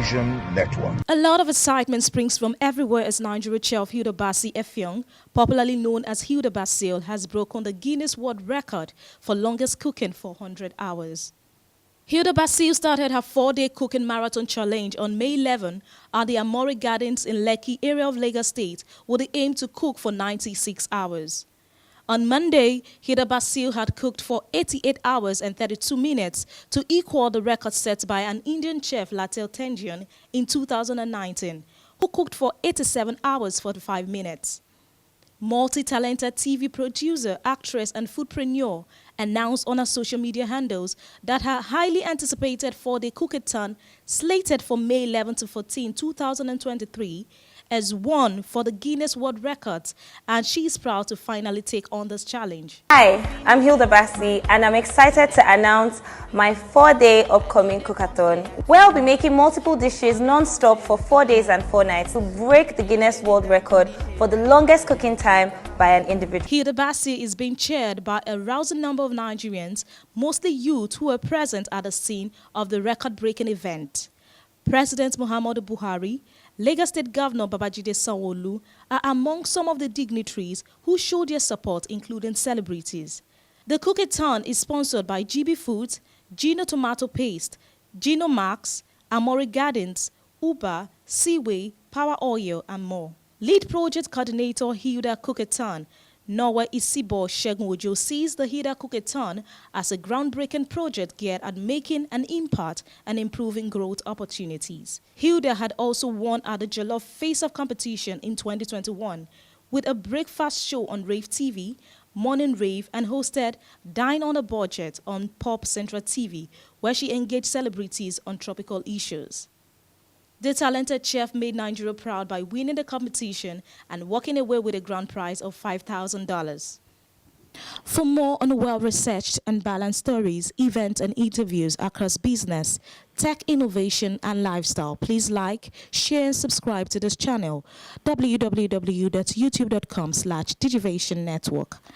Digivision Network. A lot of excitement springs from everywhere as Nigeria chef Hilda Effiong, popularly known as Hilda Basil, has broken the Guinness World Record for longest cooking for 100 hours. Hilda Basil started her 4-day cooking marathon challenge on May 11 at the Amore Gardens in Lekki area of Lagos State with the aim to cook for 96 hours. On Monday, Hilda Basil had cooked for 88 hours and 32 minutes to equal the record set by an Indian chef Latil Tenjian in 2019, who cooked for 87 hours 45 minutes. Multi-talented TV producer, actress and foodpreneur announced on her social media handles that her highly anticipated 4-day cookathon, slated for May 11 to 14, 2023, has won for the Guinness World Records, and she's proud to finally take on this challenge. Hi, I'm Hilda Bassi, and I'm excited to announce my 4-day upcoming cookathon, where I'll be making multiple dishes non-stop for 4 days and 4 nights to break the Guinness World Record for the longest cooking time by an individual. Hilda Bassi is being chaired by a rousing number of Nigerians, mostly youth, who were present at the scene of the record-breaking event. President Muhammadu Buhari, Lagos State Governor Babajide Sanwo-Olu are among some of the dignitaries who showed their support, including celebrities. The cookathon is sponsored by GB Foods, Gino Tomato Paste, Gino Max, Amore Gardens, Uber, Seaway, Power Oil, and more. Lead project coordinator Hilda Cookathon, Norway Isibo Shegun sees the Hilda Cookathon as a groundbreaking project geared at making an impact and improving growth opportunities. Hilda had also won at the Jollof Face-Off competition in 2021 with a breakfast show on Rave TV, Morning Rave, and hosted Dine on a Budget on Pop Central TV, where she engaged celebrities on tropical issues. The talented chef made Nigeria proud by winning the competition and walking away with a grand prize of $5,000. For more on well-researched and balanced stories, events, and interviews across business, tech innovation, and lifestyle, please like, share, and subscribe to this channel, www.youtube.com/Digivision Network.